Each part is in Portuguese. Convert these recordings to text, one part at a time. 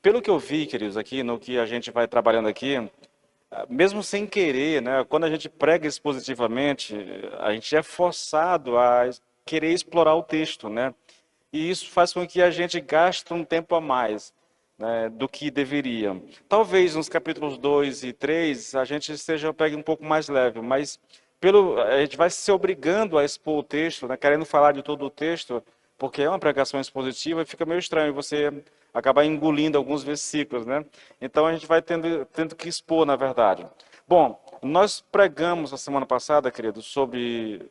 pelo que eu vi, queridos, aqui no que a gente vai trabalhando aqui, mesmo sem querer, né, quando a gente prega expositivamente, a gente é forçado a querer explorar o texto, né? E isso faz com que a gente gaste um tempo a mais, né, do que deveria. Talvez nos capítulos 2 e 3 a gente esteja pegue um pouco mais leve, mas a gente vai se obrigando a expor o texto, né, querendo falar de todo o texto, porque é uma pregação expositiva e fica meio estranho você acabar engolindo alguns versículos, né? Então a gente vai tendo que expor, na verdade. Bom, nós pregamos a semana passada, querido, sobre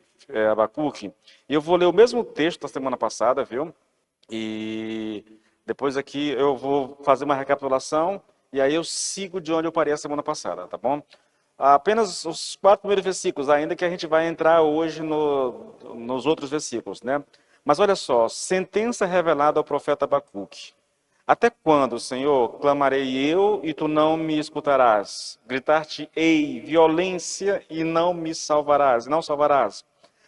Abacuque, e eu vou ler o mesmo texto da semana passada, viu? E depois aqui eu vou fazer uma recapitulação e aí eu sigo de onde eu parei a semana passada, tá bom? Apenas os 4 primeiros versículos, ainda que a gente vai entrar hoje nos outros versículos, né? Mas olha só, sentença revelada ao profeta Abacuque. Até quando, Senhor, clamarei eu e tu não me escutarás? Gritar-te-ei violência e não me salvarás, não salvarás.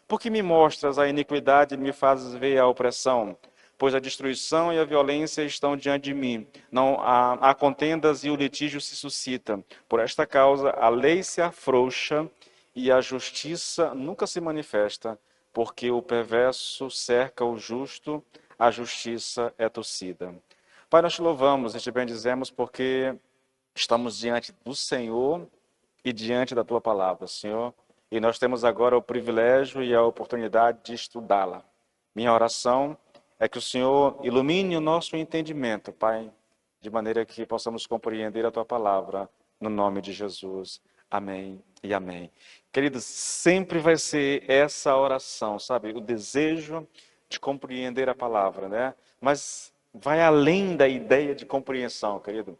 Porque me mostras a iniquidade e me fazes ver a opressão? Pois a destruição e a violência estão diante de mim. Não há contendas e o litígio se suscita. Por esta causa a lei se afrouxa e a justiça nunca se manifesta, porque o perverso cerca o justo, a justiça é torcida. Pai, nós te louvamos e te bendizemos porque estamos diante do Senhor e diante da tua palavra, Senhor. E nós temos agora o privilégio e a oportunidade de estudá-la. Minha oração é que o Senhor ilumine o nosso entendimento, Pai, de maneira que possamos compreender a tua palavra, no nome de Jesus. Amém e amém. Queridos, sempre vai ser essa oração, sabe? O desejo de compreender a palavra, né? Mas vai além da ideia de compreensão, querido.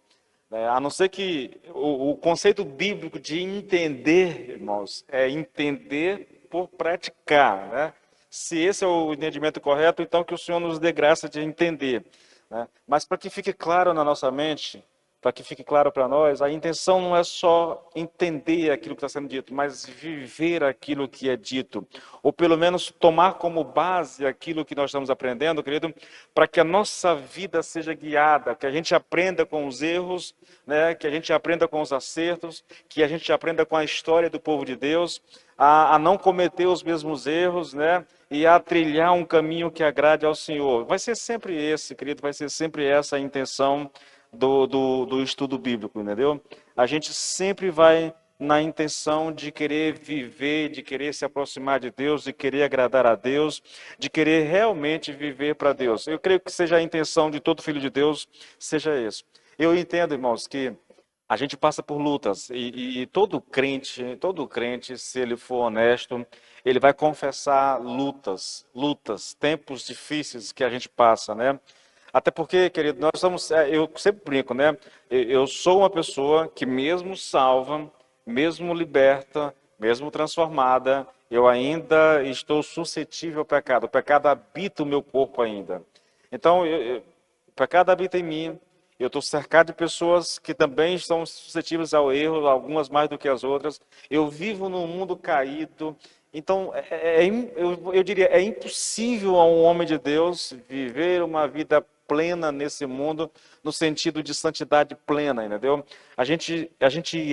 A não ser que o conceito bíblico de entender, irmãos, é entender por praticar, né? Se esse é o entendimento correto, então que o Senhor nos dê graça de entender, né? Mas para que fique claro na nossa mente, para que fique claro para nós, a intenção não é só entender aquilo que está sendo dito, mas viver aquilo que é dito, ou pelo menos tomar como base aquilo que nós estamos aprendendo, querido, para que a nossa vida seja guiada, que a gente aprenda com os erros, né, que a gente aprenda com os acertos, que a gente aprenda com a história do povo de Deus, a não cometer os mesmos erros, né, e a trilhar um caminho que agrade ao Senhor. Vai ser sempre esse, querido, vai ser sempre essa a intenção do estudo bíblico, entendeu? A gente sempre vai na intenção de querer viver, de querer se aproximar de Deus, de querer agradar a Deus, de querer realmente viver para Deus. Eu creio que seja a intenção de todo filho de Deus, seja isso. Eu entendo, irmãos, que a gente passa por lutas e todo crente, se ele for honesto, ele vai confessar lutas, tempos difíceis que a gente passa, né? Até porque, querido, nós somos, eu sempre brinco, né? Eu sou uma pessoa que mesmo salva, mesmo liberta, mesmo transformada, eu ainda estou suscetível ao pecado. O pecado habita o meu corpo ainda. Então, o pecado habita em mim. Eu estou cercado de pessoas que também estão suscetíveis ao erro, algumas mais do que as outras. Eu vivo num mundo caído. Então, eu diria, é impossível a um homem de Deus viver uma vida plena nesse mundo, no sentido de santidade plena, entendeu? A gente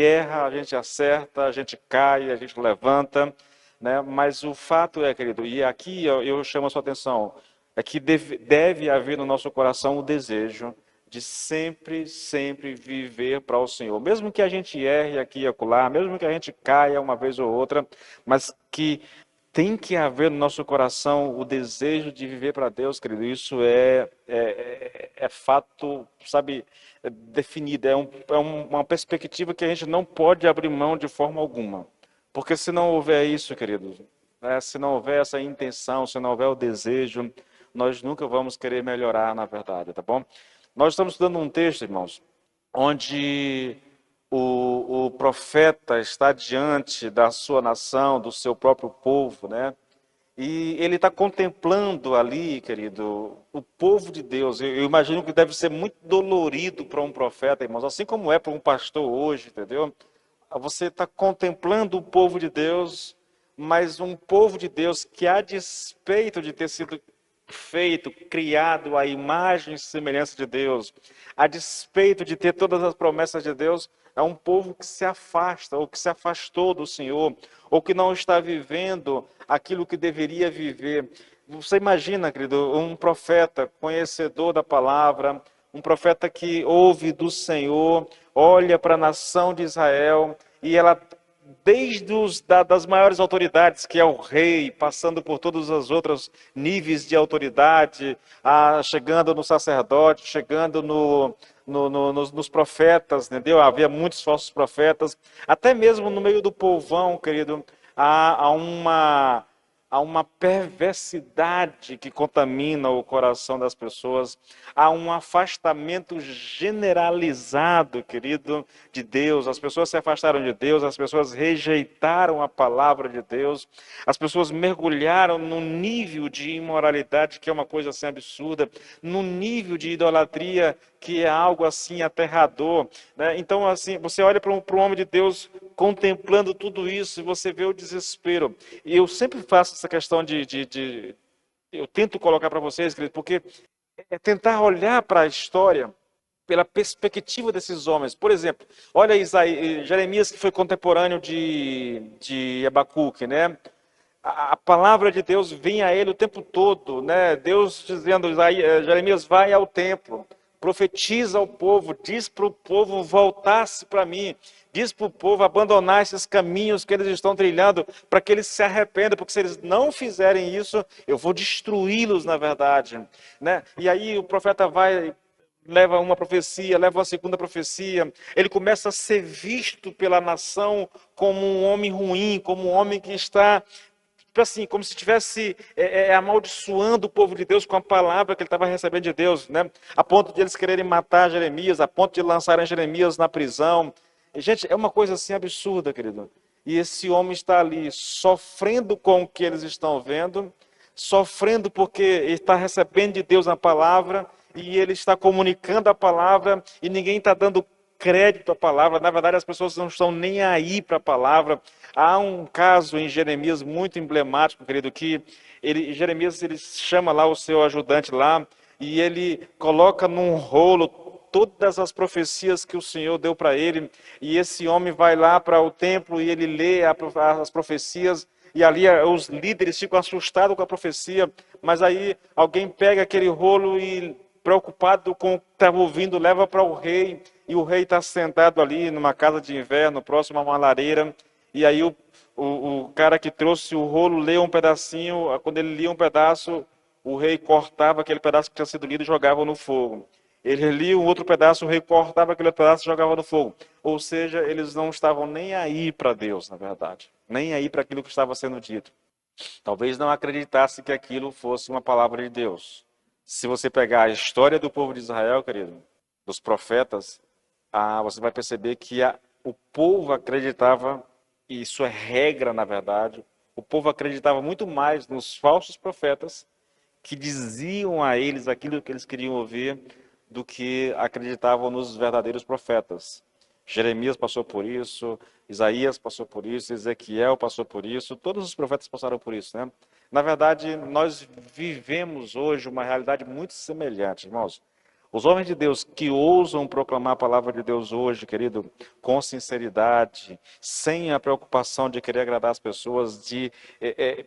erra, a gente acerta, a gente cai, a gente levanta, né? Mas o fato é, querido, e aqui eu chamo a sua atenção, é que deve haver no nosso coração o desejo de sempre viver para o Senhor. Mesmo que a gente erre aqui e acolá, mesmo que a gente caia uma vez ou outra, mas que tem que haver no nosso coração o desejo de viver para Deus, querido. Isso é fato, sabe, definido. Uma perspectiva que a gente não pode abrir mão de forma alguma. Porque se não houver isso, querido, né, se não houver essa intenção, se não houver o desejo, nós nunca vamos querer melhorar, na verdade, tá bom? Nós estamos estudando um texto, irmãos, onde o profeta está diante da sua nação, do seu próprio povo, né? E ele está contemplando ali, querido, o povo de Deus. Eu imagino que deve ser muito dolorido para um profeta, irmãos, assim como é para um pastor hoje, entendeu? Você está contemplando o povo de Deus, mas um povo de Deus que, a despeito de ter sido feito, criado à imagem e semelhança de Deus, a despeito de ter todas as promessas de Deus, é um povo que se afasta, ou que se afastou do Senhor, ou que não está vivendo aquilo que deveria viver. Você imagina, querido, um profeta conhecedor da palavra, um profeta que ouve do Senhor, olha para a nação de Israel, e ela, desde das maiores autoridades, que é o rei, passando por todos os outros níveis de autoridade, chegando no sacerdote, chegando nos profetas, entendeu? Havia muitos falsos profetas, até mesmo no meio do povão, querido, há uma perversidade que contamina o coração das pessoas, há um afastamento generalizado, querido, de Deus. As pessoas se afastaram de Deus, as pessoas rejeitaram a palavra de Deus, as pessoas mergulharam num nível de imoralidade que é uma coisa assim absurda, num nível de idolatria que é algo assim aterrador, né? Então, assim, você olha para um homem de Deus contemplando tudo isso e você vê o desespero. E eu sempre faço essa questão eu tento colocar para vocês, querido, porque é tentar olhar para a história pela perspectiva desses homens. Por exemplo, olha Jeremias, que foi contemporâneo de Abacuque, né? A palavra de Deus vinha a ele o tempo todo, né? Deus dizendo, Jeremias, vai ao templo, profetiza ao povo, diz para o povo voltar-se para mim, diz para o povo abandonar esses caminhos que eles estão trilhando, para que eles se arrependam, porque se eles não fizerem isso, eu vou destruí-los, na verdade, né? E aí o profeta vai, leva uma profecia, leva uma segunda profecia, ele começa a ser visto pela nação como um homem ruim, como um homem que está, assim, como se estivesse amaldiçoando o povo de Deus com a palavra que ele estava recebendo de Deus, né? A ponto de eles quererem matar Jeremias, a ponto de lançarem Jeremias na prisão. E, gente, é uma coisa assim absurda, querido. E esse homem está ali sofrendo com o que eles estão vendo, sofrendo porque ele está recebendo de Deus a palavra, e ele está comunicando a palavra, e ninguém está dando crédito à palavra. Na verdade, as pessoas não estão nem aí para a palavra. Há um caso em Jeremias muito emblemático, querido, que Jeremias ele chama lá o seu ajudante lá, e ele coloca num rolo todas as profecias que o Senhor deu para ele, e esse homem vai lá para o templo e ele lê as profecias, e ali os líderes ficam assustados com a profecia, mas aí alguém pega aquele rolo e, preocupado com o que estava ouvindo, leva para o rei, e o rei está sentado ali numa casa de inverno, próximo a uma lareira, e aí o cara que trouxe o rolo lê um pedacinho, quando ele lia um pedaço, o rei cortava aquele pedaço que tinha sido lido e jogava no fogo. Ele lia um outro pedaço, o rei cortava aquele pedaço e jogava no fogo. Ou seja, eles não estavam nem aí para Deus, na verdade. Nem aí para aquilo que estava sendo dito. Talvez não acreditasse que aquilo fosse uma palavra de Deus. Se você pegar a história do povo de Israel, querido, dos profetas, você vai perceber que o povo acreditava, e isso é regra, na verdade, o povo acreditava muito mais nos falsos profetas que diziam a eles aquilo que eles queriam ouvir do que acreditavam nos verdadeiros profetas. Jeremias passou por isso, Isaías passou por isso, Ezequiel passou por isso, todos os profetas passaram por isso, né? Na verdade, nós vivemos hoje uma realidade muito semelhante, irmãos. Os homens de Deus que ousam proclamar a palavra de Deus hoje, querido, com sinceridade, sem a preocupação de querer agradar as pessoas, de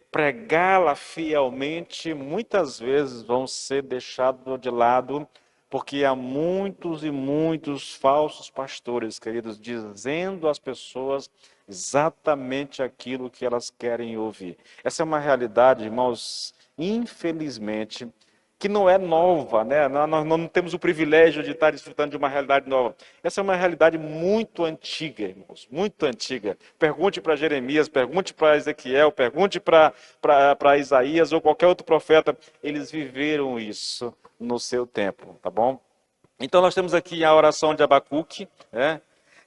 pregá-la fielmente, muitas vezes vão ser deixados de lado, porque há muitos e muitos falsos pastores, queridos, dizendo às pessoas exatamente aquilo que elas querem ouvir. Essa é uma realidade, irmãos, infelizmente, que não é nova, né? Nós não temos o privilégio de estar desfrutando de uma realidade nova. Essa é uma realidade muito antiga, irmãos, muito antiga. Pergunte para Jeremias, pergunte para Ezequiel, pergunte para Isaías ou qualquer outro profeta, eles viveram isso no seu tempo, tá bom? Então nós temos aqui a oração de Abacuque, né?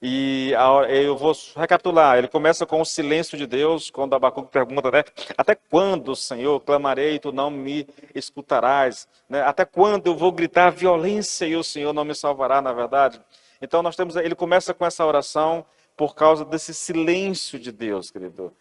E eu vou recapitular. Ele começa com o silêncio de Deus, quando Abacuque pergunta, né? Até quando, Senhor, clamarei e tu não me escutarás? Né? Até quando eu vou gritar violência e o Senhor não me salvará, na verdade? Então ele começa com essa oração por causa desse silêncio de Deus, querido.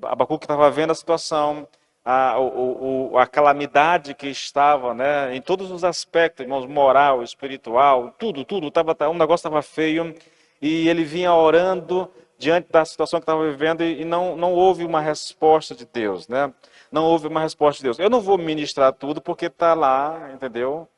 Abacuque estava vendo a situação, a calamidade que estava, né, em todos os aspectos, irmãos, moral, espiritual, tudo, um negócio estava feio, e ele vinha orando diante da situação que estava vivendo e não houve uma resposta de Deus, né? Não houve uma resposta de Deus. Eu não vou ministrar tudo porque está lá, entendeu?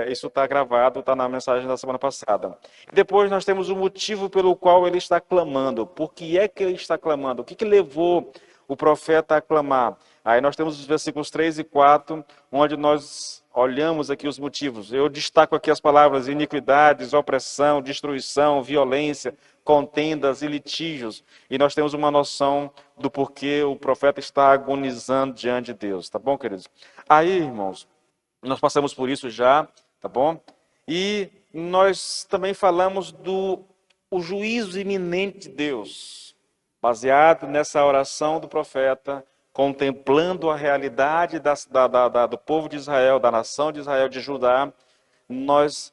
Isso está gravado, está na mensagem da semana passada. Depois nós temos o motivo pelo qual ele está clamando. Por que é que ele está clamando? O que levou o profeta a clamar? Aí nós temos os versículos 3 e 4, onde nós olhamos aqui os motivos. Eu destaco aqui as palavras iniquidades, opressão, destruição, violência, contendas e litígios. E nós temos uma noção do porquê o profeta está agonizando diante de Deus. Tá bom, queridos? Aí, irmãos, nós passamos por isso já, tá bom? E nós também falamos do o juízo iminente de Deus, baseado nessa oração do profeta, contemplando a realidade do povo de Israel, da nação de Israel, de Judá. Nós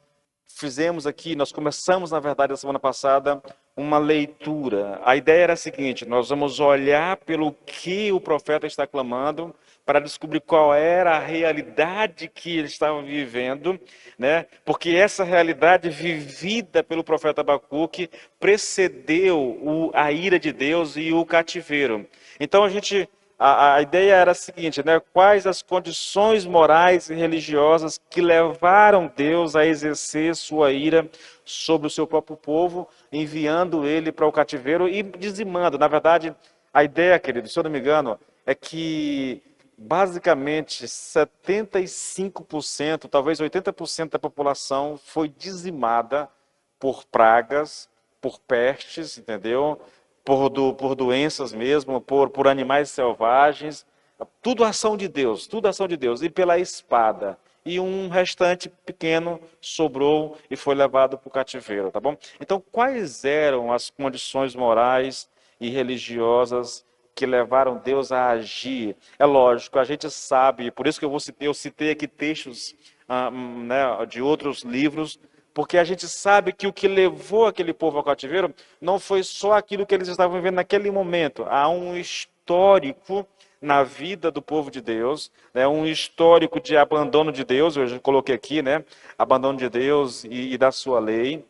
nós começamos, na verdade, a semana passada, uma leitura. A ideia era a seguinte: nós vamos olhar pelo que o profeta está clamando, para descobrir qual era a realidade que ele estava vivendo, né? Porque essa realidade vivida pelo profeta Abacuque precedeu a ira de Deus e o cativeiro. Então a ideia era a seguinte, né? Quais as condições morais e religiosas que levaram Deus a exercer sua ira sobre o seu próprio povo, enviando ele para o cativeiro e dizimando. Na verdade, a ideia, querido, se eu não me engano, é que basicamente 75%, talvez 80% da população foi dizimada por pragas, por pestes, entendeu? Por doenças mesmo, por animais selvagens, tudo ação de Deus, e pela espada. E um restante pequeno sobrou e foi levado para o cativeiro, tá bom? Então, quais eram as condições morais e religiosas que levaram Deus a agir? É lógico, a gente sabe, por isso que eu citei aqui textos né, de outros livros, porque a gente sabe que o que levou aquele povo ao cativeiro não foi só aquilo que eles estavam vivendo naquele momento. Há um histórico na vida do povo de Deus, né, um histórico de abandono de Deus, eu já coloquei aqui, né, abandono de Deus e da sua lei.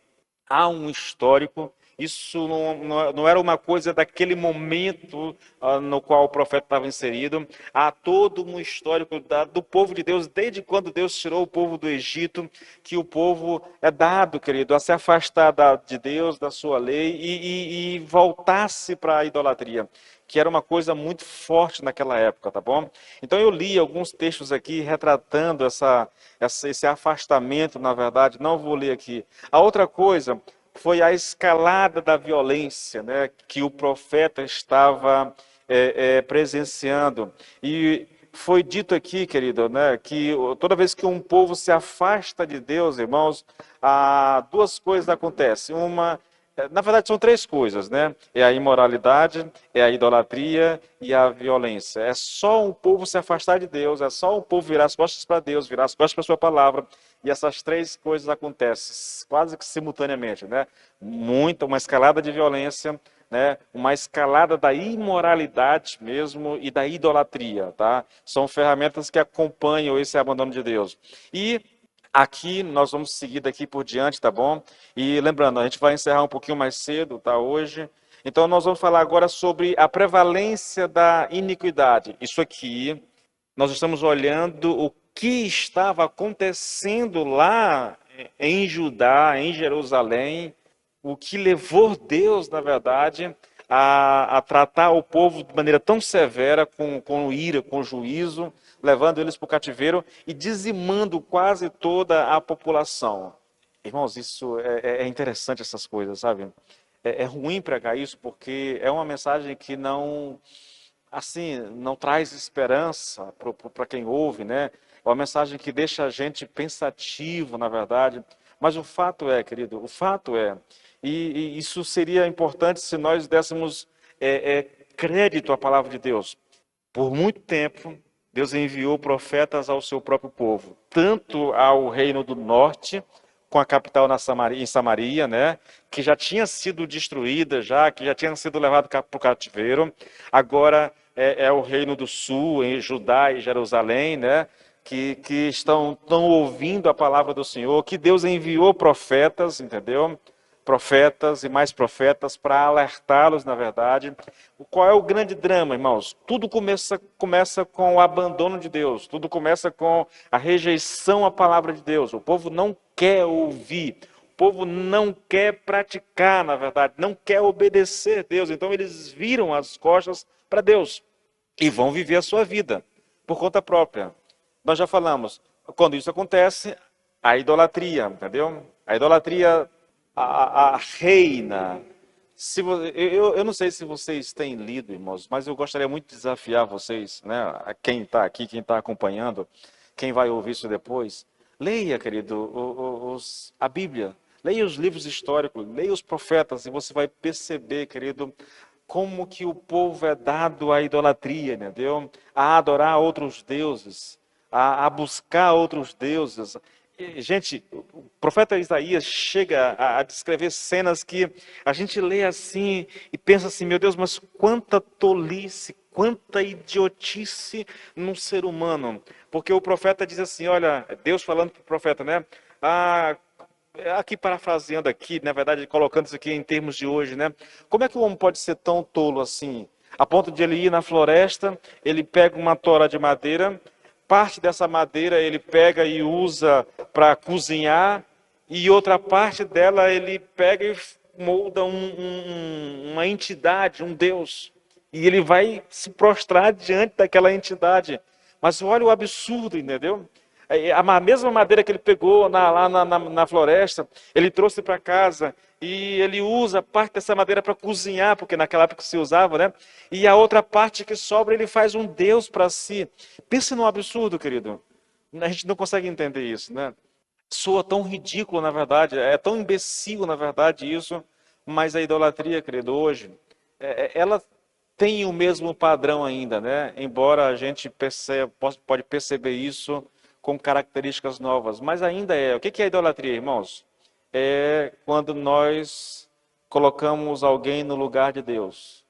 Há um histórico. Isso não era uma coisa daquele momento no qual o profeta estava inserido. Há todo um histórico do povo de Deus, desde quando Deus tirou o povo do Egito, que o povo é dado, querido, a se afastar de Deus, da sua lei e voltar-se para a idolatria, que era uma coisa muito forte naquela época, tá bom? Então eu li alguns textos aqui retratando esse afastamento, na verdade, não vou ler aqui. A outra coisa foi a escalada da violência, né, que o profeta estava presenciando. E foi dito aqui, querido, né, que toda vez que um povo se afasta de Deus, irmãos, duas coisas acontecem. Na verdade, são três coisas, né? É a imoralidade, é a idolatria e a violência. É só um povo se afastar de Deus, é só um povo virar as costas para Deus, virar as costas para a sua palavra. E essas três coisas acontecem quase que simultaneamente, né? Uma escalada de violência, né? Uma escalada da imoralidade mesmo e da idolatria, tá? São ferramentas que acompanham esse abandono de Deus. E aqui nós vamos seguir daqui por diante, tá bom? E lembrando, a gente vai encerrar um pouquinho mais cedo, tá? Hoje. Então nós vamos falar agora sobre a prevalência da iniquidade. Isso aqui, nós estamos olhando o que estava acontecendo lá em Judá, em Jerusalém, o que levou Deus, na verdade, a tratar o povo de maneira tão severa, com ira, com juízo, levando eles para o cativeiro e dizimando quase toda a população. Irmãos, isso é interessante, essas coisas, sabe? É ruim pregar isso porque é uma mensagem que não traz esperança para quem ouve, né? É uma mensagem que deixa a gente pensativo, na verdade. Mas o fato é, querido, e isso seria importante se nós dessemos crédito à palavra de Deus. Por muito tempo, Deus enviou profetas ao seu próprio povo, tanto ao reino do norte, com a capital em Samaria, né, que já tinha sido destruída, que já tinha sido levado para o cativeiro. Agora, é o reino do sul, em Judá e Jerusalém, né? Que estão ouvindo a palavra do Senhor, que Deus enviou profetas, entendeu? Profetas e mais profetas para alertá-los, na verdade. Qual é o grande drama, irmãos? Tudo começa com o abandono de Deus, tudo começa com a rejeição à palavra de Deus. O povo não quer ouvir, o povo não quer praticar, na verdade, não quer obedecer a Deus. Então eles viram as costas para Deus e vão viver a sua vida por conta própria. Nós já falamos, quando isso acontece, a idolatria, entendeu? A idolatria a reina. Eu não sei se vocês têm lido, irmãos, mas eu gostaria muito de desafiar vocês, né? A quem está aqui, quem está acompanhando, quem vai ouvir isso depois. Leia, querido, a Bíblia. Leia os livros históricos, leia os profetas e você vai perceber, querido, como que o povo é dado à idolatria, entendeu? A adorar outros deuses, a buscar outros deuses. Gente, o profeta Isaías chega a descrever cenas que a gente lê assim e pensa assim, meu Deus, mas quanta tolice, quanta idiotice num ser humano. Porque o profeta diz assim, olha, Deus falando para o profeta, né? Ah, aqui parafraseando aqui, na verdade, colocando isso aqui em termos de hoje, né? Como é que o homem pode ser tão tolo assim? A ponto de ele ir na floresta, ele pega uma tora de madeira, parte dessa madeira ele pega e usa para cozinhar, e outra parte dela ele pega e molda uma entidade, um Deus. E ele vai se prostrar diante daquela entidade. Mas olha o absurdo, entendeu? A mesma madeira que ele pegou lá na floresta, ele trouxe para casa e ele usa parte dessa madeira para cozinhar, porque naquela época se usava, né? E a outra parte que sobra, ele faz um Deus para si. Pense num absurdo, querido. A gente não consegue entender isso, né? Soa tão ridículo, na verdade, é tão imbecil, na verdade, isso, mas a idolatria, querido, hoje, ela tem o mesmo padrão ainda, né? Embora a gente pode perceber isso com características novas, mas ainda é. O que é idolatria, irmãos? É quando nós colocamos alguém no lugar de Deus.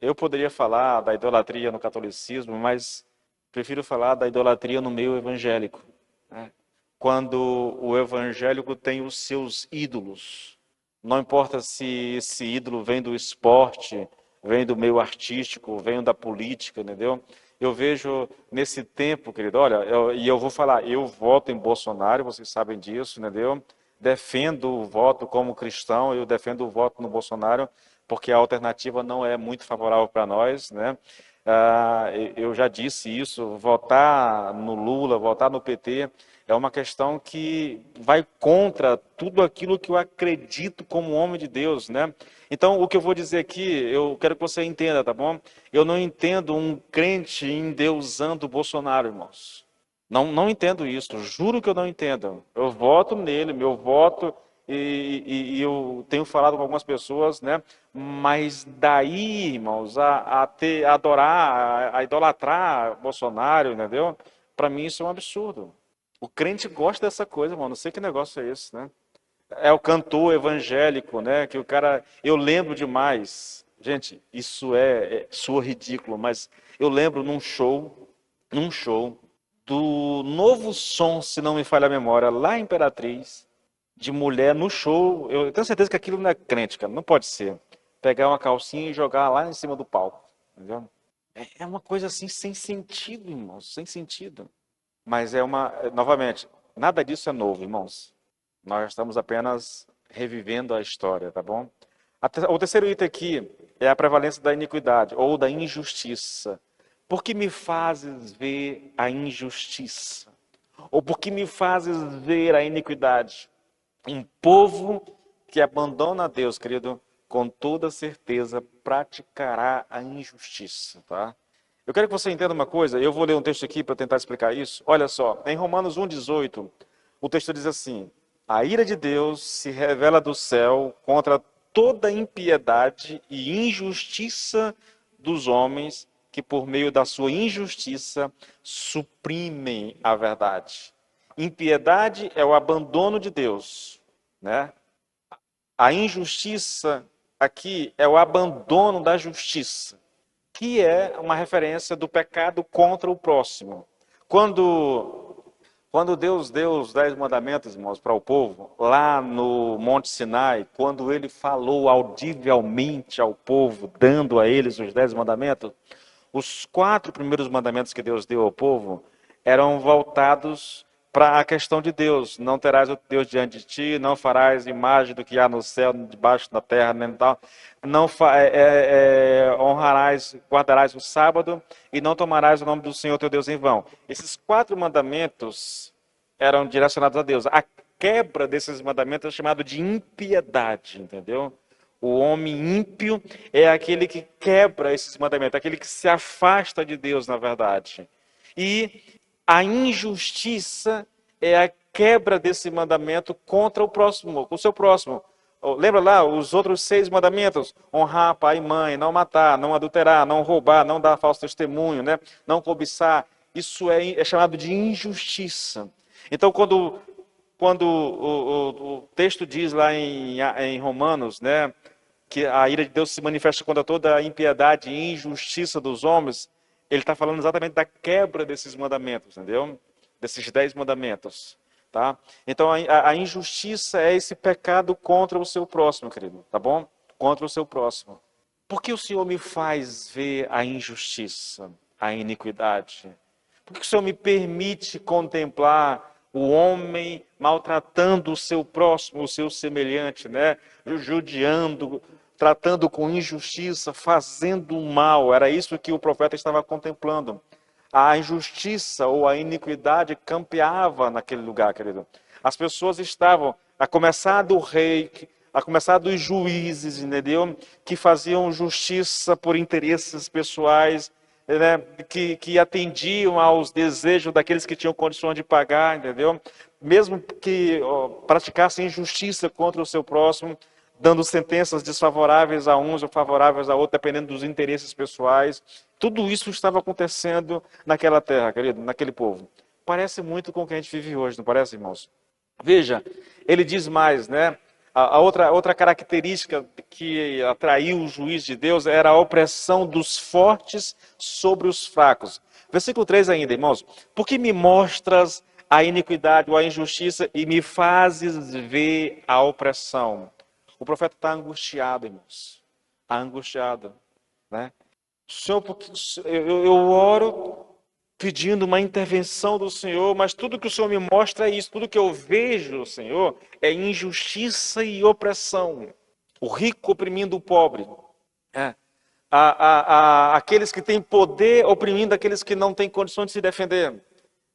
Eu poderia falar da idolatria no catolicismo, mas prefiro falar da idolatria no meio evangélico, né? Quando o evangélico tem os seus ídolos, não importa se esse ídolo vem do esporte, vem do meio artístico, vem da política, entendeu? Eu vejo nesse tempo, querido, olha, eu vou falar, eu voto em Bolsonaro, vocês sabem disso, entendeu? Defendo o voto como cristão, eu defendo o voto no Bolsonaro, porque a alternativa não é muito favorável para nós, né? Eu já disse isso, votar no Lula, votar no PT, é uma questão que vai contra tudo aquilo que eu acredito como homem de Deus, né? Então, o que eu vou dizer aqui, eu quero que você entenda, tá bom? Eu não entendo um crente endeusando o Bolsonaro, irmãos. Não entendo isso, juro que eu não entendo. Eu voto nele, meu voto, e eu tenho falado com algumas pessoas, né? Mas daí, irmãos, a adorar, a idolatrar Bolsonaro, entendeu? Para mim isso é um absurdo. O crente gosta dessa coisa, mano. Não sei que negócio é esse, né? É o cantor evangélico, né? Que o cara. Eu lembro demais. Gente, isso soa ridículo, mas eu lembro num show do Novo Som, se não me falha a memória, lá em Imperatriz, de mulher no show. Eu tenho certeza que aquilo não é crente, cara. Não pode ser. Pegar uma calcinha e jogar lá em cima do palco. Entendeu? É uma coisa assim sem sentido, irmãos, sem sentido. Mas novamente, nada disso é novo, irmãos. Nós estamos apenas revivendo a história, tá bom? O terceiro item aqui é a prevalência da iniquidade ou da injustiça. Por que me fazes ver a injustiça? Ou por que me fazes ver a iniquidade? Um povo que abandona a Deus, querido, com toda certeza praticará a injustiça, tá? Eu quero que você entenda uma coisa, eu vou ler um texto aqui para tentar explicar isso. Olha só, em Romanos 1,18, o texto diz assim: a ira de Deus se revela do céu contra toda impiedade e injustiça dos homens que, por meio da sua injustiça, suprimem a verdade. Impiedade é o abandono de Deus, né? A injustiça aqui é o abandono da justiça. que é uma referência do pecado contra o próximo. Quando Deus deu os 10 mandamentos, irmãos, para o povo, lá no Monte Sinai, quando ele falou audivelmente ao povo, dando a eles os 10 mandamentos, os 4 primeiros mandamentos que Deus deu ao povo eram voltados para a questão de Deus. Não terás outro Deus diante de ti, não farás imagem do que há no céu, debaixo da terra, nem tal. Não honrarás, guardarás o sábado e não tomarás o nome do Senhor teu Deus em vão. Esses 4 mandamentos eram direcionados a Deus. A quebra desses mandamentos é chamado de impiedade, entendeu? O homem ímpio é aquele que quebra esses mandamentos, aquele que se afasta de Deus, na verdade. E a injustiça é a quebra desse mandamento contra o próximo, com o seu próximo. Lembra lá os outros 6 mandamentos? Honrar pai e mãe, não matar, não adulterar, não roubar, não dar falso testemunho, né? Não cobiçar. Isso é chamado de injustiça. Então, quando o texto diz lá em Romanos, né, que a ira de Deus se manifesta contra toda a impiedade e injustiça dos homens, ele está falando exatamente da quebra desses mandamentos, entendeu? Desses 10 mandamentos, tá? Então, a injustiça é esse pecado contra o seu próximo, querido, tá bom? Contra o seu próximo. Por que o Senhor me faz ver a injustiça, a iniquidade? Por que o Senhor me permite contemplar o homem maltratando o seu próximo, o seu semelhante, né? Judiando, tratando com injustiça, fazendo mal? Era isso que o profeta estava contemplando. A injustiça ou a iniquidade campeava naquele lugar, querido. As pessoas estavam, a começar do rei, a começar dos juízes, entendeu? Que faziam justiça por interesses pessoais, né? Que atendiam aos desejos daqueles que tinham condições de pagar, entendeu? Mesmo que praticassem injustiça contra o seu próximo, dando sentenças desfavoráveis a uns ou favoráveis a outros, dependendo dos interesses pessoais. Tudo isso estava acontecendo naquela terra, querido, naquele povo. Parece muito com o que a gente vive hoje, não parece, irmãos? Veja, ele diz mais, né? A outra característica que atraiu o juiz de Deus era a opressão dos fortes sobre os fracos. Versículo 3 ainda, irmãos. Porque me mostras a iniquidade ou a injustiça e me fazes ver a opressão. O profeta está angustiado, irmãos. Está angustiado, né? Senhor, eu oro pedindo uma intervenção do Senhor, mas tudo que o Senhor me mostra é isso. Tudo que eu vejo, Senhor, é injustiça e opressão. O rico oprimindo o pobre. Aqueles que têm poder oprimindo aqueles que não têm condições de se defender.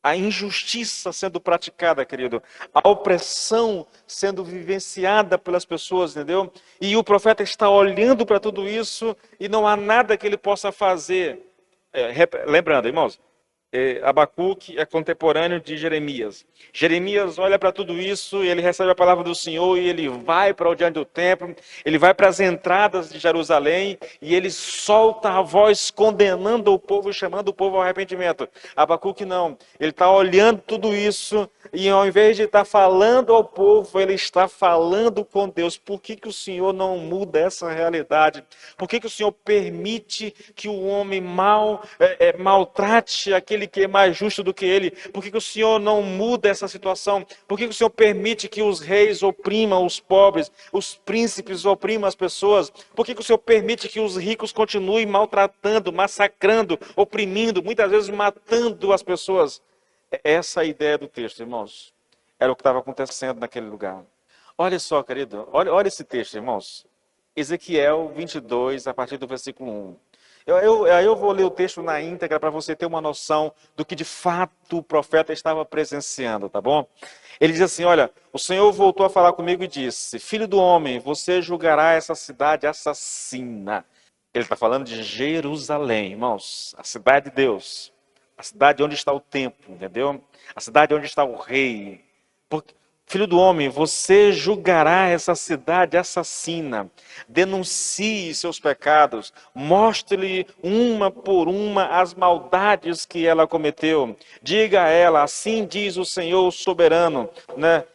A injustiça sendo praticada, querido. A opressão sendo vivenciada pelas pessoas, entendeu? E o profeta está olhando para tudo isso e não há nada que ele possa fazer. Lembrando, irmãos, Abacuque é contemporâneo de Jeremias. Jeremias olha para tudo isso, e ele recebe a palavra do Senhor e ele vai para o diante do templo, ele vai para as entradas de Jerusalém e ele solta a voz condenando o povo e chamando o povo ao arrependimento. Abacuque não, ele está olhando tudo isso e ao invés de estar falando ao povo, ele está falando com Deus. Por que o Senhor não muda essa realidade? Por que o Senhor permite que o homem maltrate aquele que é mais justo do que ele? Por que o Senhor não muda essa situação? Por que o Senhor permite que os reis oprimam os pobres, os príncipes oprimam as pessoas? Por que o Senhor permite que os ricos continuem maltratando, massacrando, oprimindo, muitas vezes matando as pessoas? Essa é a ideia do texto, irmãos. Era o que estava acontecendo naquele lugar. Olha só, querido, olha esse texto, irmãos. Ezequiel 22, a partir do versículo 1. Eu vou ler o texto na íntegra para você ter uma noção do que de fato o profeta estava presenciando, tá bom? Ele diz assim, olha, o Senhor voltou a falar comigo e disse, filho do homem, você julgará essa cidade assassina. Ele está falando de Jerusalém, irmãos, a cidade de Deus, a cidade onde está o templo, entendeu? A cidade onde está o rei. Filho do homem, você julgará essa cidade assassina, denuncie seus pecados, mostre-lhe uma por uma as maldades que ela cometeu. Diga a ela, assim diz o Senhor soberano, né?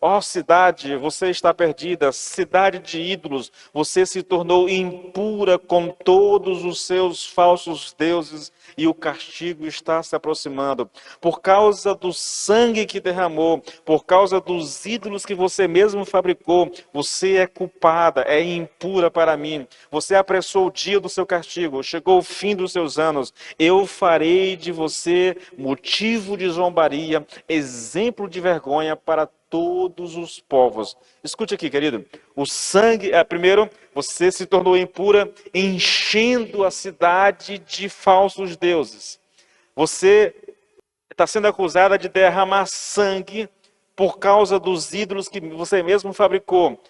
Ó cidade, você está perdida, cidade de ídolos, você se tornou impura com todos os seus falsos deuses e o castigo está se aproximando. Por causa do sangue que derramou, por causa dos ídolos que você mesmo fabricou, você é culpada, é impura para mim. Você apressou o dia do seu castigo, chegou o fim dos seus anos. Eu farei de você motivo de zombaria, exemplo de vergonha para todos os povos. Escute aqui, querido. O sangue, primeiro, você se tornou impura, enchendo a cidade de falsos deuses. Você está sendo acusada de derramar sangue por causa dos ídolos que você mesmo fabricou.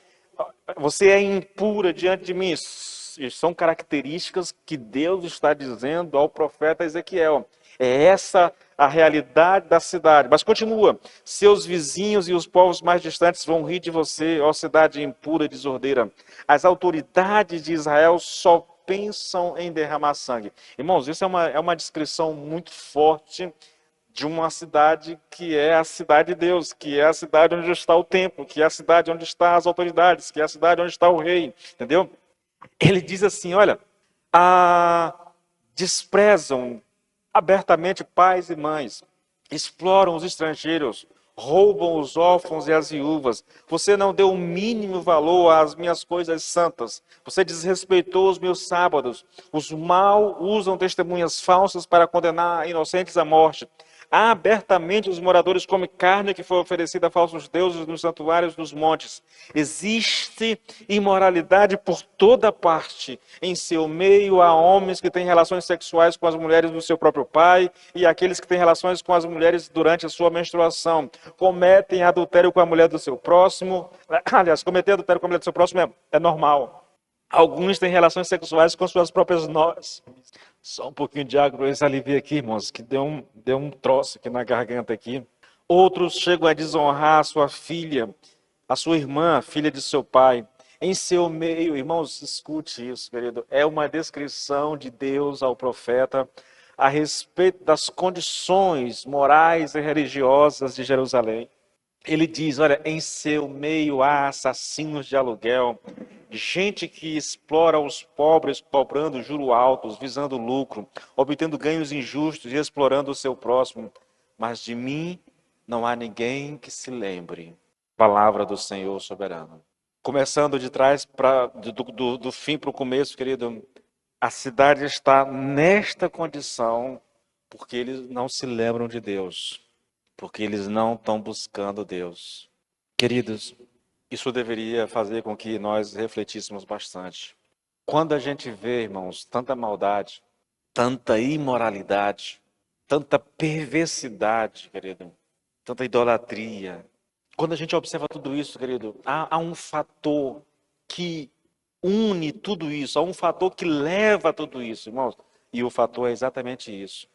Você é impura diante de mim. Isso são características que Deus está dizendo ao profeta Ezequiel. É essa a realidade da cidade. Mas continua. Seus vizinhos e os povos mais distantes vão rir de você, ó cidade impura e desordeira. As autoridades de Israel só pensam em derramar sangue. Irmãos, isso é uma descrição muito forte de uma cidade que é a cidade de Deus, que é a cidade onde está o templo, que é a cidade onde estão as autoridades, que é a cidade onde está o rei, entendeu? Ele diz assim, olha, desprezam abertamente pais e mães, exploram os estrangeiros, roubam os órfãos e as viúvas. Você não deu o mínimo valor às minhas coisas santas. Você desrespeitou os meus sábados. Os mal usam testemunhas falsas para condenar inocentes à morte. Abertamente os moradores comem carne que foi oferecida a falsos deuses nos santuários dos montes. Existe imoralidade por toda parte. Em seu meio há homens que têm relações sexuais com as mulheres do seu próprio pai e aqueles que têm relações com as mulheres durante a sua menstruação. Cometem adultério com a mulher do seu próximo. Aliás, cometer adultério com a mulher do seu próximo é normal. Alguns têm relações sexuais com suas próprias nós. Só um pouquinho de água para esse alivio aqui, irmãos, que deu um troço aqui na garganta aqui. Outros chegam a desonrar a sua filha, a sua irmã, a filha de seu pai. Em seu meio, irmãos, escute isso, querido. É uma descrição de Deus ao profeta a respeito das condições morais e religiosas de Jerusalém. Ele diz, olha, em seu meio há assassinos de aluguel, gente que explora os pobres cobrando juros altos, visando lucro, obtendo ganhos injustos e explorando o seu próximo. Mas de mim não há ninguém que se lembre. Palavra do Senhor soberano. Começando de trás, do fim para o começo, querido, a cidade está nesta condição porque eles não se lembram de Deus, porque eles não estão buscando Deus. Queridos, isso deveria fazer com que nós refletíssemos bastante. Quando a gente vê, irmãos, tanta maldade, tanta imoralidade, tanta perversidade, querido, tanta idolatria, quando a gente observa tudo isso, querido, há um fator que une tudo isso, há um fator que leva a tudo isso, irmãos. E o fator é exatamente isso.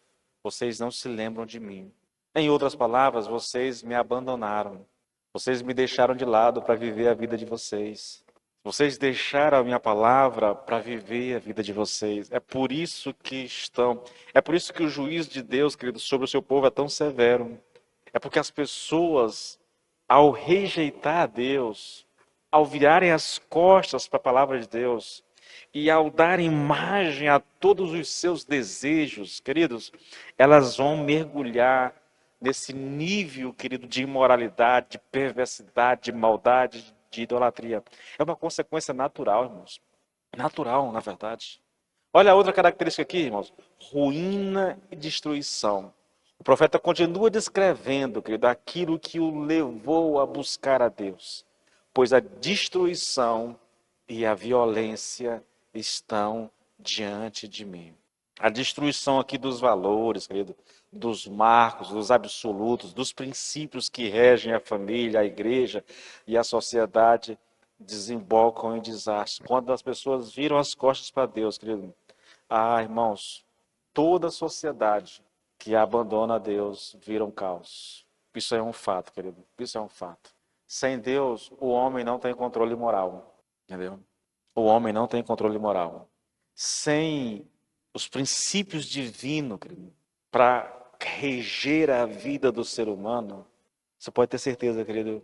Vocês não se lembram de mim. Em outras palavras, vocês me abandonaram. Vocês me deixaram de lado para viver a vida de vocês. Vocês deixaram a minha palavra para viver a vida de vocês. É por isso que o juízo de Deus, querido, sobre o seu povo é tão severo. É porque as pessoas, ao rejeitar a Deus, ao virarem as costas para a palavra de Deus e ao dar imagem a todos os seus desejos, queridos, elas vão mergulhar nesse nível, querido, de imoralidade, de perversidade, de maldade, de idolatria. É uma consequência natural, irmãos. Natural, na verdade. Olha a outra característica aqui, irmãos. Ruína e destruição. O profeta continua descrevendo, querido, aquilo que o levou a buscar a Deus. Pois a destruição e a violência estão diante de mim. A destruição aqui dos valores, querido, dos marcos, dos absolutos, dos princípios que regem a família, a igreja e a sociedade desembocam em desastre. Quando as pessoas viram as costas para Deus, querido, irmãos, toda a sociedade que abandona a Deus vira um caos. Isso é um fato, querido. Isso é um fato. Sem Deus, o homem não tem controle moral. Entendeu? O homem não tem controle moral. Sem os princípios divinos, querido, para reger a vida do ser humano, você pode ter certeza, querido,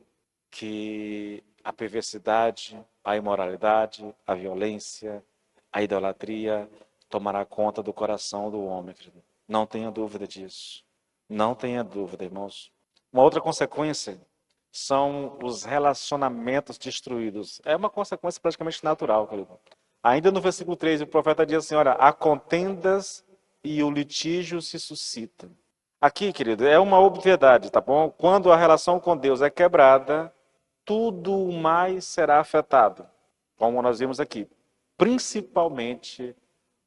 que a perversidade, a imoralidade, a violência, a idolatria tomará conta do coração do homem, querido. Não tenha dúvida disso. Não tenha dúvida, irmãos. Uma outra consequência são os relacionamentos destruídos. É uma consequência praticamente natural, querido. Ainda no versículo 3, o profeta diz assim, olha, há contendas e o litígio se suscita. Aqui, querido, é uma obviedade, tá bom? Quando a relação com Deus é quebrada, tudo mais será afetado, como nós vimos aqui, principalmente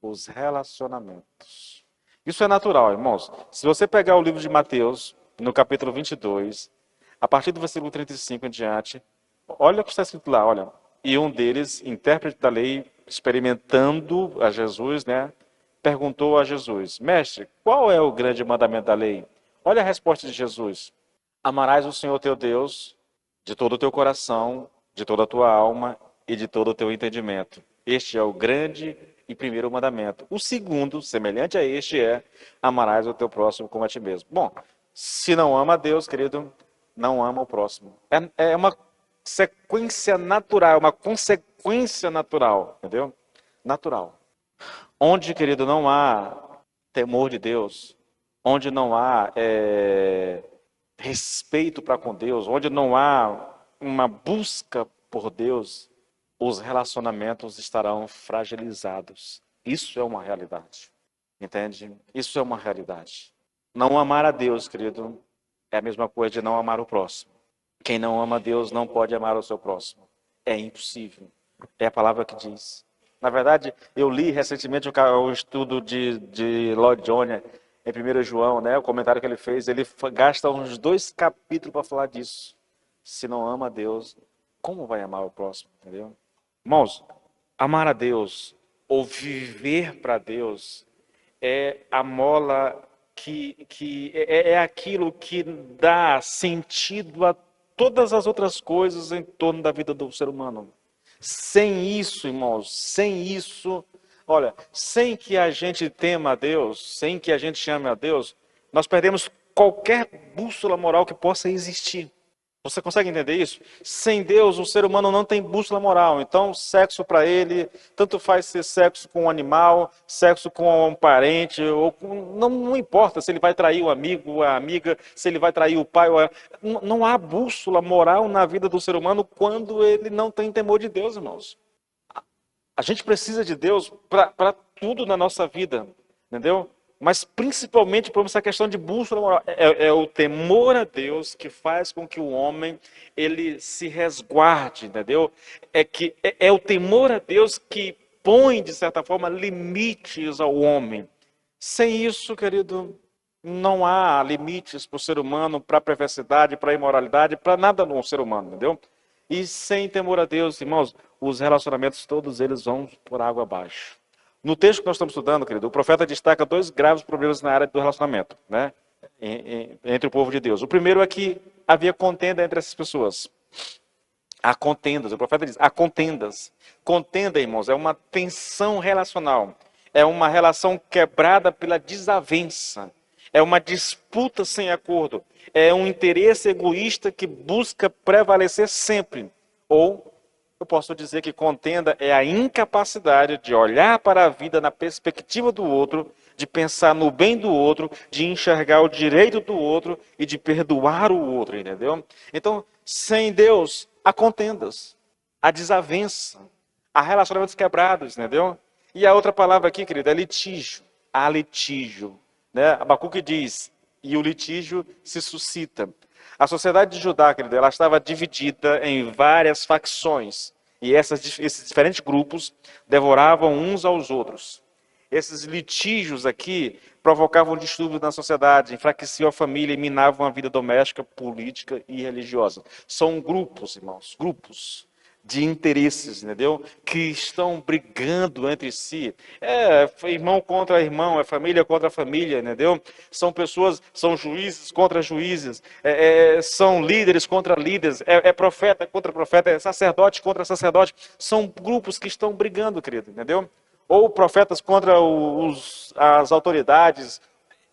os relacionamentos. Isso é natural, irmãos. Se você pegar o livro de Mateus, no capítulo 22, a partir do versículo 35 em diante, olha o que está escrito lá, olha. E um deles, intérprete da lei, experimentando a Jesus, né, perguntou a Jesus, mestre, qual é o grande mandamento da lei? Olha a resposta de Jesus. Amarás o Senhor teu Deus de todo o teu coração, de toda a tua alma e de todo o teu entendimento. Este é o grande e primeiro mandamento. O segundo, semelhante a este, é amarás o teu próximo como a ti mesmo. Bom, se não ama a Deus, querido, não ama o próximo. É uma sequência natural, uma consequência natural, entendeu? Natural. Onde, querido, não há temor de Deus, onde não há respeito para com Deus, onde não há uma busca por Deus, os relacionamentos estarão fragilizados. Isso é uma realidade. Entende? Isso é uma realidade. Não amar a Deus, querido, é a mesma coisa de não amar o próximo. Quem não ama a Deus não pode amar o seu próximo. É impossível. É a palavra que diz. Na verdade, eu li recentemente o estudo de Lloyd Jones em 1 João, né? O comentário que ele fez, ele gasta uns 2 capítulos para falar disso. Se não ama a Deus, como vai amar o próximo? Entendeu? Irmãos, amar a Deus ou viver para Deus é a mola é aquilo que dá sentido a todas as outras coisas em torno da vida do ser humano. Sem isso, irmãos, sem isso, olha, sem que a gente tema a Deus, sem que a gente chame a Deus, nós perdemos qualquer bússola moral que possa existir. Você consegue entender isso? Sem Deus, o ser humano não tem bússola moral. Então, sexo para ele, tanto faz ser sexo com um animal, sexo com um parente, ou não importa se ele vai trair o amigo, a amiga, se ele vai trair o pai. Não há bússola moral na vida do ser humano quando ele não tem temor de Deus, irmãos. A gente precisa de Deus para tudo na nossa vida, entendeu? Mas principalmente por essa questão de bússola moral. É o temor a Deus que faz com que o homem ele se resguarde, entendeu? É o temor a Deus que põe, de certa forma, limites ao homem. Sem isso, querido, não há limites para o ser humano, para a perversidade, para a imoralidade, para nada no ser humano, entendeu? E sem temor a Deus, irmãos, os relacionamentos todos eles vão por água abaixo. No texto que nós estamos estudando, querido, o profeta destaca 2 graves problemas na área do relacionamento, né? Entre o povo de Deus. O primeiro é que havia contenda entre essas pessoas. Há contendas, o profeta diz, há contendas. Contenda, irmãos, é uma tensão relacional. É uma relação quebrada pela desavença. É uma disputa sem acordo. É um interesse egoísta que busca prevalecer sempre. Ou eu posso dizer que contenda é a incapacidade de olhar para a vida na perspectiva do outro, de pensar no bem do outro, de enxergar o direito do outro e de perdoar o outro, entendeu? Então, sem Deus, há contendas, há desavença, há relacionamentos quebrados, entendeu? E a outra palavra aqui, querido, é litígio. Há litígio, né? Abacuque diz, e o litígio se suscita. A sociedade de Judá, querido, ela estava dividida em várias facções. E esses diferentes grupos devoravam uns aos outros. Esses litígios aqui provocavam distúrbios na sociedade, enfraqueciam a família e minavam a vida doméstica, política e religiosa. São grupos, irmãos, grupos de interesses, entendeu? Que estão brigando entre si. É irmão contra irmão, é família contra família, entendeu? São pessoas, são juízes contra juízes, são líderes contra líderes, é profeta contra profeta, é sacerdote contra sacerdote. São grupos que estão brigando, querido, entendeu? Ou profetas contra as autoridades.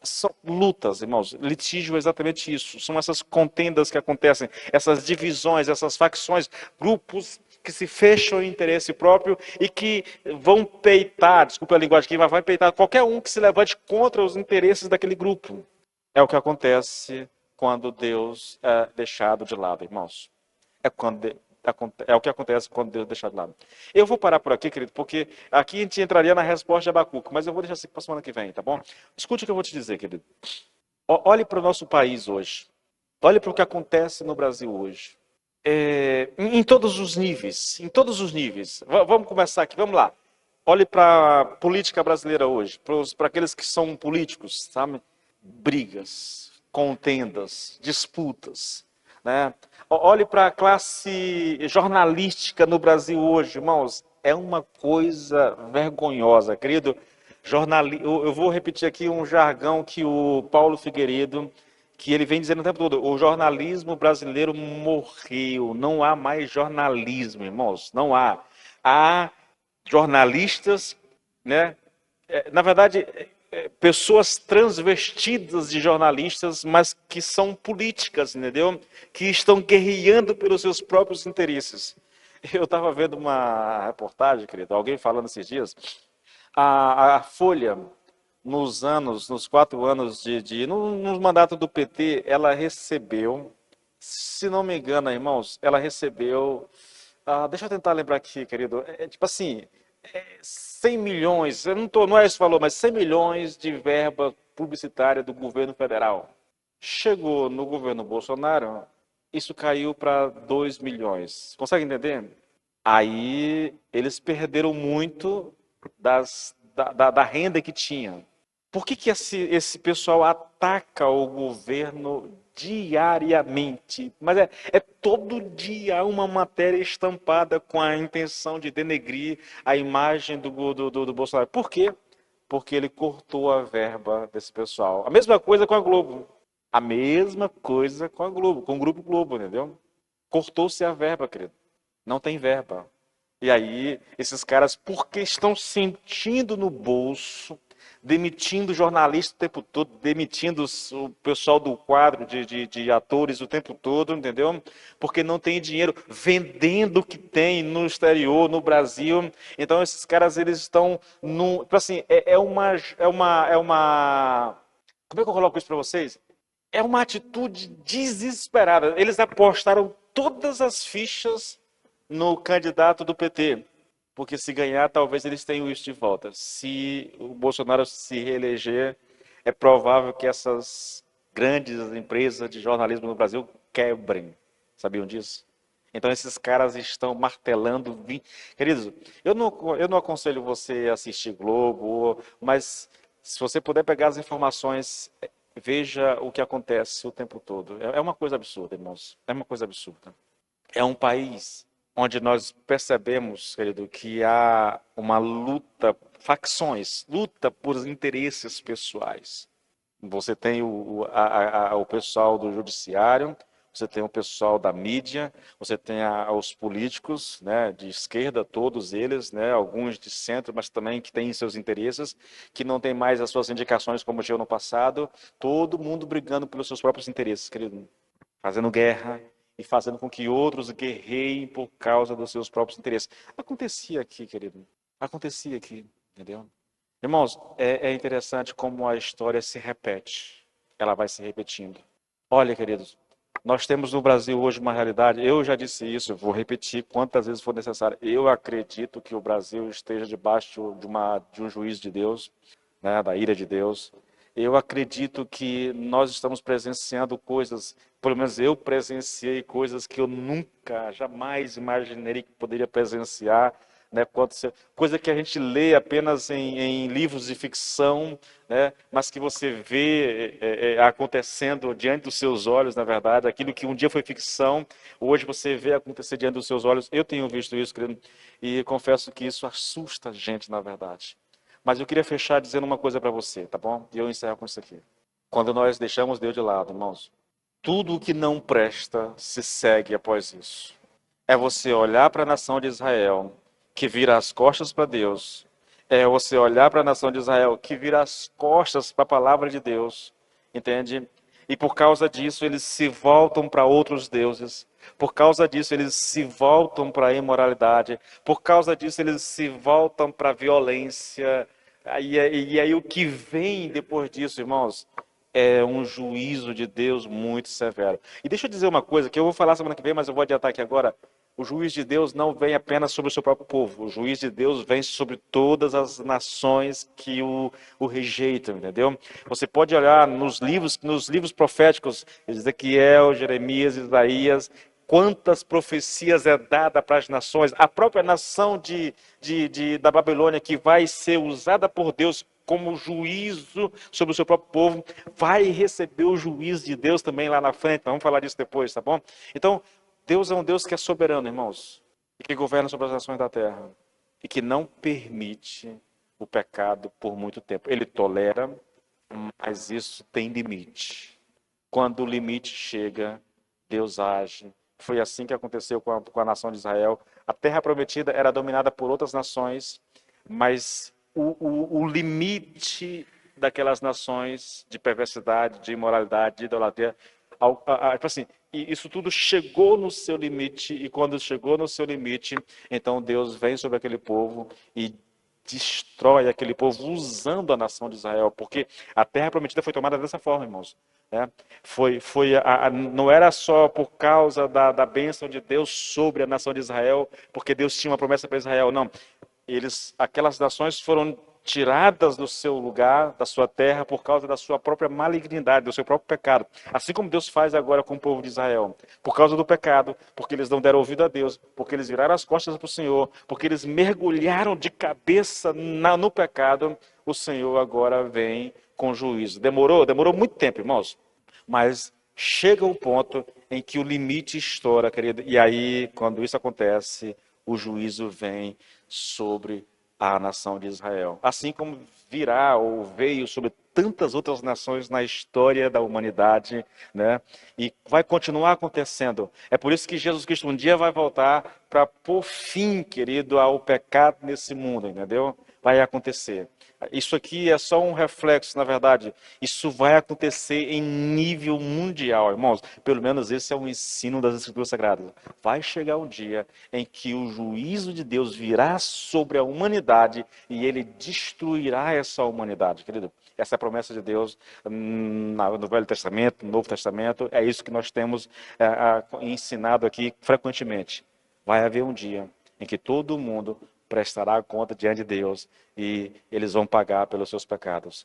São lutas, irmãos. Litígio é exatamente isso. São essas contendas que acontecem, essas divisões, essas facções, grupos que se fecham em interesse próprio e que vão peitar, desculpa a linguagem aqui, mas vai peitar qualquer um que se levante contra os interesses daquele grupo. É o que acontece quando Deus é deixado de lado, irmãos. É quando é o que acontece quando Deus deixa de lado. Eu vou parar por aqui, querido, porque aqui a gente entraria na resposta de Abacuque, mas eu vou deixar isso para a semana que vem, tá bom? Escute o que eu vou te dizer, querido. Olhe para o nosso país hoje. Olhe para o que acontece no Brasil hoje. Em todos os níveis, em todos os níveis. Vamos começar aqui, vamos lá. Olhe para a política brasileira hoje, para aqueles que são políticos, sabe? Brigas, contendas, disputas, né? Olhe para a classe jornalística no Brasil hoje, irmãos, é uma coisa vergonhosa, querido. Eu vou repetir aqui um jargão que o Paulo Figueiredo, que ele vem dizendo o tempo todo, o jornalismo brasileiro morreu, não há mais jornalismo, irmãos, não há. Há jornalistas, né? Na verdade, pessoas transvestidas de jornalistas, mas que são políticas, entendeu? Que estão guerreando pelos seus próprios interesses. Eu estava vendo uma reportagem, querido, alguém falando esses dias, a Folha, nos 4 anos no mandato do PT, ela recebeu, se não me engano, irmãos, ela recebeu, deixa eu tentar lembrar aqui, querido, tipo assim, 100 milhões, eu não é esse valor, mas 100 milhões de verba publicitária do governo federal. Chegou no governo Bolsonaro, isso caiu para 2 milhões. Consegue entender? Aí eles perderam muito da renda que tinham. Por que esse pessoal ataca o governo diariamente? Mas é todo dia uma matéria estampada com a intenção de denegrir a imagem do Bolsonaro. Por quê? Porque ele cortou a verba desse pessoal. A mesma coisa com a Globo. A mesma coisa com a Globo, com o Grupo Globo, entendeu? Cortou-se a verba, querido. Não tem verba. E aí, esses caras, porque estão sentindo no bolso, demitindo jornalista o tempo todo, demitindo o pessoal do quadro de atores o tempo todo, entendeu? Porque não tem dinheiro, vendendo o que tem no exterior, no Brasil. Então, esses caras, eles estão num. Tipo assim, como é que eu coloco isso para vocês? É uma atitude desesperada. Eles apostaram todas as fichas no candidato do PT. Porque se ganhar, talvez eles tenham isso de volta. Se o Bolsonaro se reeleger, é provável que essas grandes empresas de jornalismo no Brasil quebrem. Sabiam disso? Então esses caras estão martelando. Queridos, eu não aconselho você a assistir Globo, mas se você puder pegar as informações, veja o que acontece o tempo todo. É uma coisa absurda, irmãos. É uma coisa absurda. É um país onde nós percebemos, querido, que há uma luta, facções, luta por interesses pessoais. Você tem o pessoal do judiciário, você tem o pessoal da mídia, você tem os políticos, né, de esquerda, todos eles, né, alguns de centro, mas também que têm seus interesses, que não têm mais as suas indicações como tinham no passado, todo mundo brigando pelos seus próprios interesses, querido, fazendo guerra e fazendo com que outros guerreiem por causa dos seus próprios interesses. Acontecia aqui, querido, acontecia aqui, entendeu? Irmãos, é interessante como a história se repete. Ela vai se repetindo. Olha, queridos, nós temos no Brasil hoje uma realidade. Eu já disse isso, vou repetir quantas vezes for necessário. Eu acredito que o Brasil esteja debaixo de um juízo de Deus, né, da ira de Deus. Eu acredito que nós estamos presenciando coisas, pelo menos eu presenciei coisas que eu nunca, jamais imaginei que poderia presenciar, né, coisa que a gente lê apenas em livros de ficção, né, mas que você vê acontecendo diante dos seus olhos, na verdade, aquilo que um dia foi ficção, hoje você vê acontecer diante dos seus olhos. Eu tenho visto isso, querido, e confesso que isso assusta a gente, na verdade. Mas eu queria fechar dizendo uma coisa para você, tá bom? E eu encerro com isso aqui. Quando nós deixamos Deus de lado, irmãos, tudo o que não presta se segue após isso. É você olhar para a nação de Israel, que vira as costas para Deus, É você olhar para a nação de Israel que vira as costas para a palavra de Deus, entende? E por causa disso eles se voltam para outros deuses. Por causa disso eles se voltam para a imoralidade. Por causa disso eles se voltam para a violência. E aí o que vem depois disso, irmãos, é um juízo de Deus muito severo. E deixa eu dizer uma coisa que eu vou falar semana que vem, mas eu vou adiantar aqui agora. O juiz de Deus não vem apenas sobre o seu próprio povo. O juiz de Deus vem sobre todas as nações que o rejeitam, entendeu? Você pode olhar nos livros proféticos, Ezequiel, Jeremias, Isaías, quantas profecias é dada para as nações. A própria nação da Babilônia, que vai ser usada por Deus como juízo sobre o seu próprio povo, vai receber o juízo de Deus também lá na frente. Vamos falar disso depois, tá bom? Então, Deus é um Deus que é soberano, irmãos, e que governa sobre as nações da terra, e que não permite o pecado por muito tempo. Ele tolera, mas isso tem limite. Quando o limite chega, Deus age. Foi assim que aconteceu com a nação de Israel. A terra prometida era dominada por outras nações, mas o limite daquelas nações de perversidade, de imoralidade, de idolatria, tipo assim, e isso tudo chegou no seu limite, e quando chegou no seu limite, então Deus vem sobre aquele povo e destrói aquele povo usando a nação de Israel, porque a terra prometida foi tomada dessa forma, irmãos. Né? Não era só por causa da bênção de Deus sobre a nação de Israel, porque Deus tinha uma promessa para Israel, não. Aquelas nações foram tiradas do seu lugar, da sua terra, por causa da sua própria malignidade, do seu próprio pecado. Assim como Deus faz agora com o povo de Israel. Por causa do pecado, porque eles não deram ouvido a Deus, porque eles viraram as costas para o Senhor, porque eles mergulharam de cabeça no pecado, o Senhor agora vem com juízo. Demorou muito tempo, irmãos. Mas chega o ponto em que o limite estoura, querido. E aí, quando isso acontece, o juízo vem sobre a nação de Israel. Assim como virá ou veio sobre tantas outras nações na história da humanidade, né? E vai continuar acontecendo. É por isso que Jesus Cristo um dia vai voltar para pôr fim, querido, ao pecado nesse mundo, entendeu? Vai acontecer. Isso aqui é só um reflexo, na verdade. Isso vai acontecer em nível mundial, irmãos. Pelo menos esse é o ensino das Escrituras Sagradas. Vai chegar um dia em que o juízo de Deus virá sobre a humanidade e ele destruirá essa humanidade, querido. Essa é a promessa de Deus no Velho Testamento, no Novo Testamento. É isso que nós temos ensinado aqui frequentemente. Vai haver um dia em que todo mundo prestará conta diante de Deus e eles vão pagar pelos seus pecados.